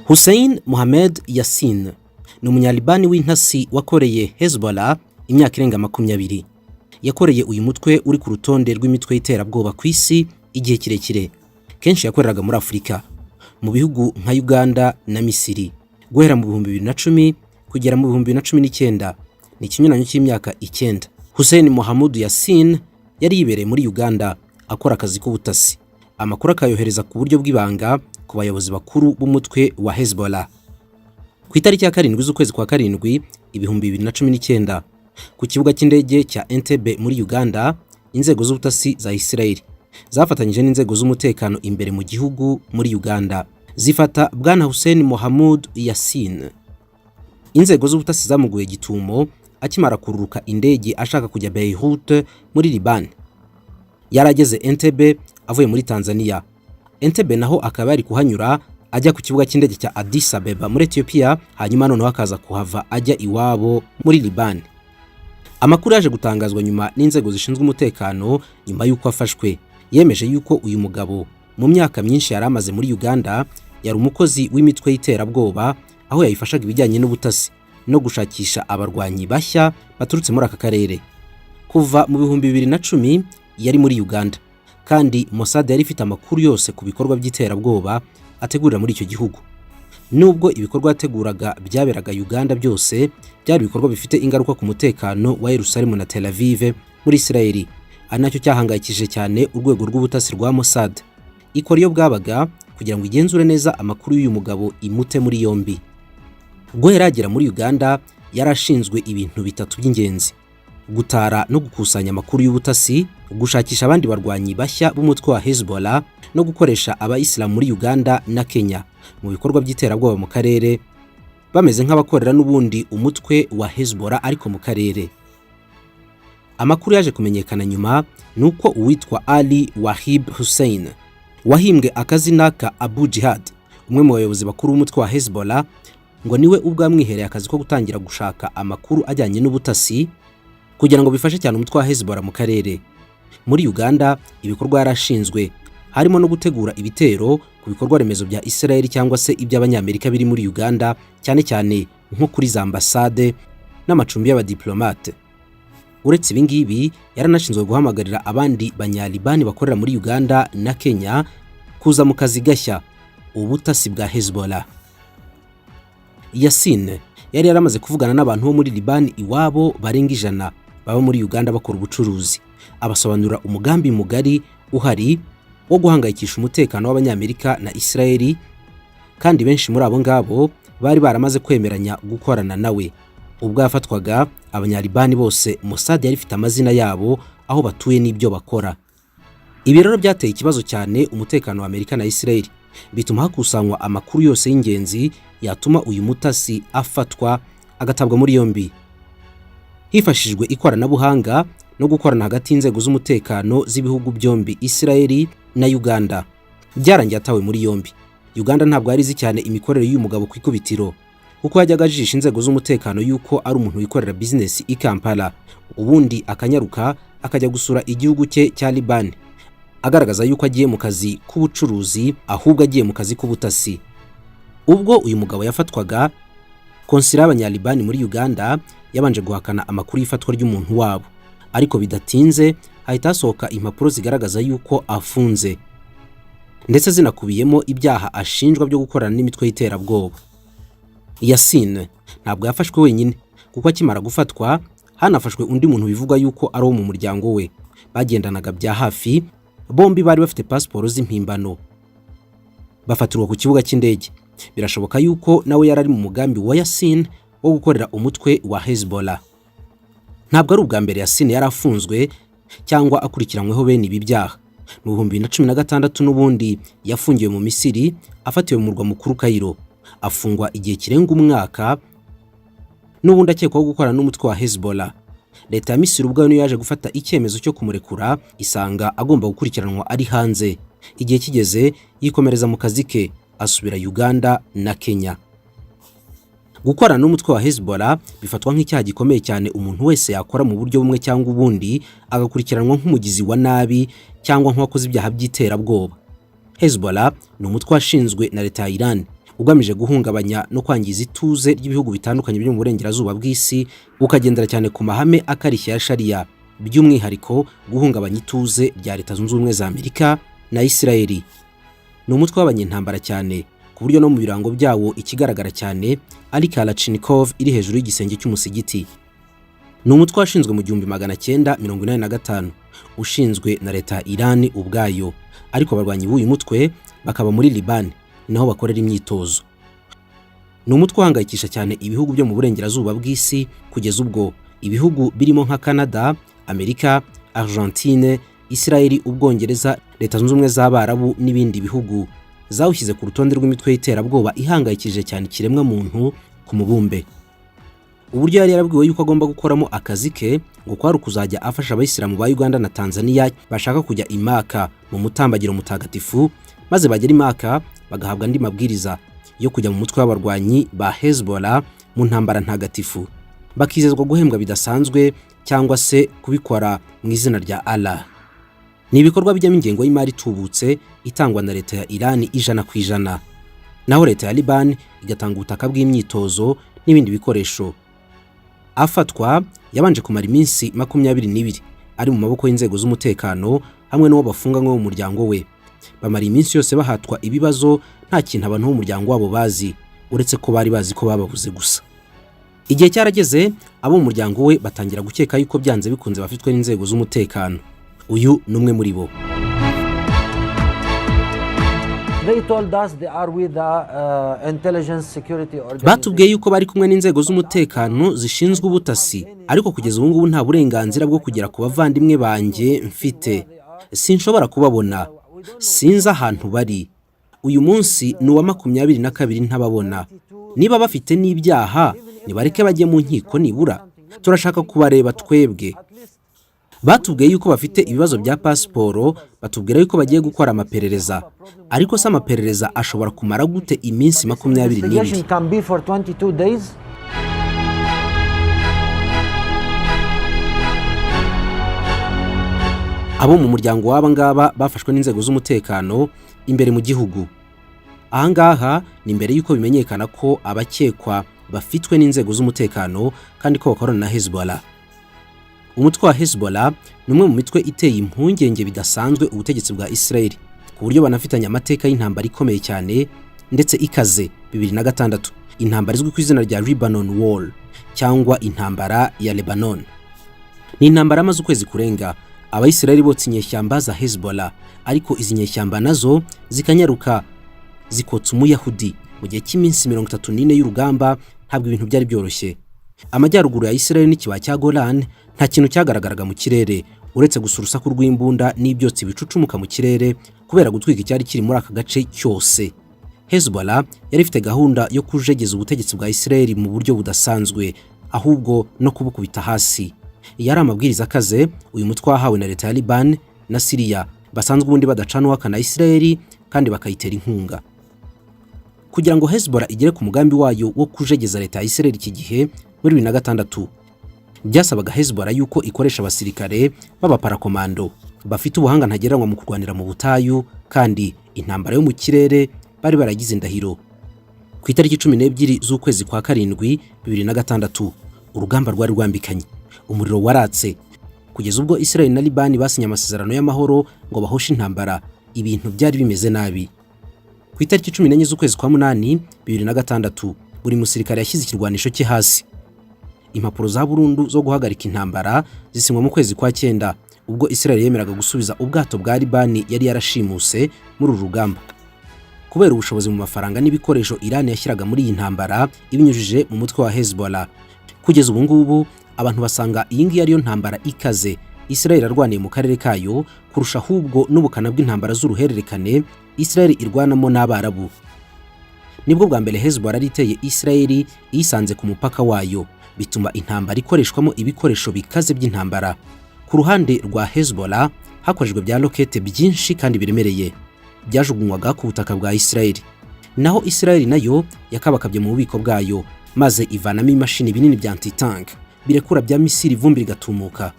Hussein Mohamed Yassin ni umunyalibani w'intasi wakoreye Hezbollah imyaka irenga 20. Yakoreye uyu mutwe uri ku rutonde rw'imitwe y'iterabwoba ku isi igihe kirekire. Kenshi yakoreraga muri Afrika, mu bihugu nka Uganda na Misiri. Guhera mu 2010 kugera mu 2019 ni ikinyuranyo cy'imyaka 9. Hussein Mohamed Yassin yari yibereye muri Uganda akora akazi k'ubutasi. Amakuru akayohereza ku buryo bw'ibanga ku bayobozi bakuru b'umutwe wa Hezbollah. Ku itariki ya 7 z'ukwezi kwa 7 2019 ku kibuga cy'indege cya Entebbe muri Uganda, inzego z'ubutasi za Israel zafatanyije n'inzego z'umutekano imbere mu gihugu muri Uganda zifata bwana Hussein Mohamed Yassin. Inzego z'ubutasi zamuguye gitumo akimara kururuka indege ashaka kujya Beirut muri Liban. Yarageze Entebbe avuye muri Tanzania. Entebbe naho akaba ari kuhanyura ajya ku kibuga cy'indege cya Addis Abeba muri Ethiopia, hanyuma noneho akaza kuhava ajya iwabo muri Liban. Amakuru yaje gutangazwa nyuma n'inzego zishinzwe umutekano nyuma y'uko afashwe. Yemeje yuko uyu mugabo mu myaka myinshi yari amaze muri Uganda yari umukozi w'imitwe y'iterabwoba, aho yayifashaga ibijyanye n'ubutasi no gushakisha abarwanyi bashya baturutse muri aka karere. Kuva mu 2010 yari muri Uganda, kandi Mossad yari ifite amakuru yose ku bikorwa by'iterabwoba ategurira muri icyo gihugu. Nubwo ibikorwa yateguraga byaberaga Uganda byose byari ibikorwa bifite ingaruka ku mutekano wa Yerusalemu na Tel Aviv muri Israeli, ari nacyo cyahangayikishije cyane urwego rw'ubutasi rwa Mossad. Ikora iyo bwabaga kugira ngo igenzure neza amakuru y'uyu mugabo imute muri yombi. Guhera yagera muri Uganda yarashinzwe ibintu bitatu by'ingenzi: gutara no gukusanya amakuru y'ubutasi, gushakisha abandi barwanyi bashya b'umutwe wa Hezbollah, no gukoresha abayisilamu muri Uganda na Kenya mu bikorwa by'iterabwoba mu karere, bameze nk'abakorera n'ubundi umutwe wa Hezbollah ariko mu karere. Amakuru yaje kumenyekana nyuma nuko uwitwa Ali Wahib Hussein wahimbwe akazina ka Abu Jihad, umwe mu bayobozi bakuru b'umutwe wa Hezbollah, ngo niwe ubwamwihereye akazi ko gutangira gushaka amakuru ajyanye n'ubutasi kugira ngo bifashe cyane umutwe wa Hezbollah mu karere. Muri Uganda ibikorwa yarashinzwe harimo no gutegura ibitero ku bikorwa remezo bya Israel cyangwa se iby'abanyamerika biri muri Uganda, cyane cyane nko kuri za ambasade n'amacumbi y'abadiplomate. Uretse ibi ngibi yaranashinzwe guhamagarira abandi banyalibani bakorera muri Uganda na Kenya kuza mu kazi gashya ubutasi bwa Hezbollah. Yassin yari yaramaze kuvugana n'abantu bo muri Liban iwabo barenga 100 baba muri Uganda bakora ubucuruzi, abasobanurira umugambi mugari uhari wo guhangayikisha umutekano w'abanyamerika na Israeli, kandi benshi muri abo ngabo bari baramaze kwemeranya gukorana nawe. Ubwo yafatwaga abanyalibani bose Mossad yari ifite amazina yabo, aho batuye n'ibyo bakora. Ibi rero byateye ikibazo cyane umutekano wa Amerika na Israeli, bituma hakusanywa amakuru yose y'ingenzi yatuma uyu mutasi afatwa agatabwa muri yombi. Hifashishijwe ikoranabuhanga no gukorana hagati y'inzego z'umutekano z'ibihugu byombi Israeli na Uganda, byarangiye atawe muri yombi. Uganda ntabwo yari izi cyane imikorere y'uyu mugabo ku ikubitiro, kuko yajyaga ajijisha inzego z'umutekano yuko ari umuntu wikorera business i Kampala, ubundi akanyaruka akajya gusura igihugu cye cya Liban, agaragaza yuko agiye mu kazi k'ubucuruzi ahubwo agiye mu kazi k'ubutasi. Ubwo uyu mugabo yafatwaga, konsila y'abanyalibani muri Uganda yabanje guhakana amakuru y'ifatwa ry'umuntu wabo, ariko bidatinze hahita hasohoka impapuro zigaragaza yuko afunze, ndetse zinakubiyemo ibyaha ashinjwa byo gukorana n'imitwe y'iterabwoba. Yassin ntabwo yafashwe wenyine, kuko akimara gufatwa hanafashwe undi muntu bivuga yuko ari wo mu muryango we bagendanaga bya hafi. Bombi bari bafite pasiporo z'impimbano. Bafatirwa ku kibuga cy'indege. Birashoboka yuko nawe yarari mu mugambi wa Yassin wo gukorera umutwe wa Hezbollah. Ntabwo ari ubwa mbere Yassin yarafunzwe cyangwa akurikiranyweho bene ibi byaha. Mu 2016 n'ubundi yafungiwe mu Misiri, afatiwe mu murwa mukuru Cairo, afungwa igihe kirenga umwaka, n'ubundi akekwaho gukorana n'umutwe wa Hezbollah. Leta ya Misiri ubwo niyo yaje gufata icyemezo cyo kumurekura, isanga agomba gukurikiranwa ari hanze. Igihe kigeze yikomereza mu kazi ke, asubira Uganda na Kenya. Gukorana n'umutwe wa Hezbollah bifatwa nk'icyaha gikomeye cyane umuntu wese yakora mu buryo bumwe cyangwa ubundi, agakurikiranwa nk'umugizi wa nabi cyangwa nk'uwakoze ibyaha by'iterabwoba. Hezbollah ni umutwe washinzwe na leta ya Iran ugamije guhungabanya no kwangiza ituze ry'ibihugu bitandukanye byo mu burengerazuba bw'isi, ukagendera cyane ku mahame akarishya ya Sharia, by'umwihariko guhungabanya ituze rya Leta Zunze Ubumwe za Amerika na Isirayeli. Ni umutwe w'abanyentambara cyane ku buryo no mu birango byawo ikigaragara cyane ari Kalashnikov iri hejuru y'igisenge cy'umusigiti. Ni umutwe washinzwe mu 1985 ushinzwe na leta ya Iran ubwayo, ariko abarwanyi b'uyu mutwe bakaba muri Liban naho bakorera imyitozo. Ni umutwe uhangayikisha cyane ibihugu byo mu burengerazuba bw'isi kugeza ubwo ibihugu birimo nka Canada, Amerika, Argentine, Isirayeli, Ubwongereza, Leta Zunze Ubumwe z'Abarabu n'ibindi bihugu zawushyize ku rutonde rw'imitwe y'iterabwoba ihangayikishije cyane ikiremwa muntu ku mubumbe. Uburyo yari yarabwiwe yuko agomba gukoramo akazi ke ngo kwari kuzajya afasha abayisilamu ba Uganda na Tanzania bashaka kujya i Maka mu mutambagiro mutagatifu, maze bagera i Maka bagahabwa andi mabwiriza yo kujya mu mutwe w'abarwanyi ba Hezbollah mu ntambara ntagatifu, bakizezwa guhembwa bidasanzwe cyangwa se kubikora mu izina rya Allah. Ni ibikorwa bijyamo ingengo y'imari tubutse itangwa na leta ya Iran 100%, naho leta ya Liban igatanga ubutaka bw'imyitozo n'ibindi bikoresho. Afatwa yabanje kumara iminsi 22 ari mu maboko y'inzego z'umutekano hamwe n'uwo bafunganywe mu muryango we. Bamara iminsi yose bahatwa ibibazo, nta kintu abantu b'umuryango wabo bazi uretse ko bari bazi ko bababuze gusa. Igihe cyarageze abo mu muryango we batangira gukeka yuko byanze bikunze bafitwe n'inzego z'umutekano. Uyu numwe muri bo. Batubwiye yuko bari kumwe n'inzego z'umutekano zishinzwe ubutasi, ariko kugeza ubu ngubu nta burenganzira bwo kugera ku bavandimwe banjye mfite. Sinshobora kubabona, sinzi ahantu bari. Uyu munsi ni uwa 22 ntababona. Niba bafite n'ibyaha nibareke bajye mu nkiko nibura, turashaka kubareba twebwe. Batubwiye yuko bafite ibibazo bya pasiporo, batubwira yuko bagiye gukora amaperereza, ariko se amaperereza ashobora kumara gute iminsi 22? Abo mu muryango w'aba ngaba bafashwe n'inzego z'umutekano imbere mu gihugu. Ahangaha ni mbere yuko bimenyekana ko abakekwa bafitwe n'inzego z'umutekano kandi ko bakorana na Hezbollah. Umutwe wa Hezbollah ni umwe mu mitwe iteye impungenge bidasanzwe ubutegetsi bwa Israel, ku buryo banafitanye amateka y'intambara ikomeye cyane ndetse ikaze. 2006 intambara izwi ku izina rya Lebanon War cyangwa intambara ya Lebanon. Ni intambara amaze ukwezi kurenga Abayisirayeli botsa inyeshyamba za Hezbollah, ariko izi nyeshyamba nazo zikanyaruka zikotsa Umuyahudi mu gihe cy'iminsi 34 y'urugamba. Ntabwo ibintu byari byoroshye. Amajyaruguru ya Israel n'ikibaya cya Golan nta kintu cyagaragaraga mu kirere uretse gusa urusaku rw'imbunda n'ibyotsi bicucumuka mu kirere kubera gutwika icyari kiri muri aka gace cyose. Hezbollah yari ifite gahunda yo kujegeza ubutegetsi bwa Israel mu buryo budasanzwe, ahubwo no kubukubita hasi. Yari amabwiriza akaze uyu mutwe wahawe na leta ya Liban na Syria, basanzwe ubundi badacana uwaka na Israel kandi bakayitera inkunga. Kugira ngo Hezbollah igere ku mugambi wayo wo kujegeza leta ya Israel iki gihe muri 2006, byasabaga Hezbollah yuko ikoresha abasirikare b'abaparakomando bafite ubuhanga ntagereranywa mu kurwanira mu butayu, kandi intambara yo mu kirere bari baragize indahiro. Ku itariki 12 z'ukwezi kwa karindwi 2006 urugamba rwari rwambikanye, umuriro waratse kugeza ubwo Israel na Liban basinye amasezerano y'amahoro ngo bahoshe intambara. Ibintu byari bimeze nabi. Ku itariki 14 z'ukwezi kwa 8 2006 buri musirikare yashyize ikirwanisho cye hasi. Impapuro za burundu zo guhagarika intambara zisinywa mu kwezi kwa 9 ubwo Israel yemeraga gusubiza ubwato bwa Liban yari yarashimuse muri uru rugamba. Kubera ubushobozi mu mafaranga n'ibikoresho Iran yashyiraga muri iyi ntambara ibinyujije mu mutwe wa Hezbollah, kugeza ubu ngubu abantu basanga iyi ngiyi ariyo ntambara ikaze Israel arwaniye mu karere kayo kurusha ahubwo n'ubukana bw'intambara z'uruhererekane Israel irwanamo n'Abarabu. Nibwo bwa mbere Hezbollah riteye Israel isanze ku mupaka wayo, bituma intambara ikoreshwamo ibikoresho bikaze by'intambara. Ku ruhande rwa Hezbollah hakoreshejwe bya rokete byinshi kandi biremereye byajugunywaga ku butaka bwa Israel, naho Israel nayo yakabakabye mu bubiko bwayo maze ivanamo imashini binini bya anti-tank birekura bya misiri vumbi rigatumuka.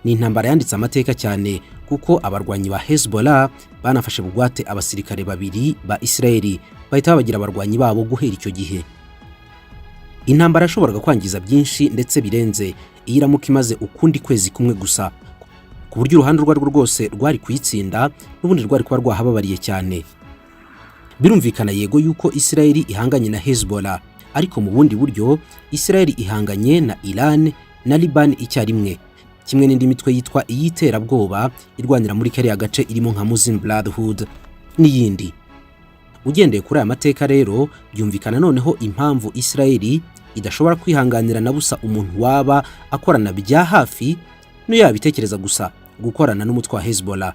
Ni intambara yanditse amateka cyane kuko abarwanyi ba Hezbollah banafashe bugwate abasirikare babiri ba Israel bahita babagira abarwanyi babo guhera icyo gihe. Intambara yashoboraga kwangiza byinshi ndetse birenze iyo iramuka imaze ukundi kwezi kumwe gusa, ku buryo uruhande urwo arirwo rwose rwari kuyitsinda n'ubundi rwari kuba rwahababariye cyane. Birumvikana yego yuko Isirayeli ihanganye na Hezbollah, ariko mu bundi buryo Isirayeli ihanganye na Iran na Liban icyarimwe, kimwe n'indi mitwe yitwa iy'iterabwoba irwanira muri kariya gace irimo nka Muslim Brotherhood n'iyindi. Ugendeye kuri aya mateka rero, byumvikana noneho impamvu Isirayeli idashobora kwihanganira na busa umuntu waba akorana bya hafi no yabitekereza gusa gukorana n'umutwe wa Hezbollah.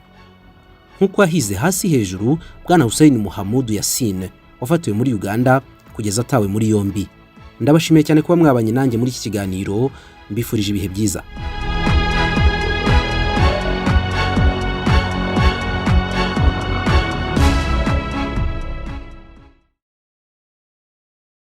Nk'uko yahize hasi hejuru Bwana Hussein Mohamud Yassin wafatiwe muri Uganda kugeza atawe muri yombi. Ndabashimiye cyane kuba mwabanye nanjye muri iki kiganiro, mbifurije ibihe byiza.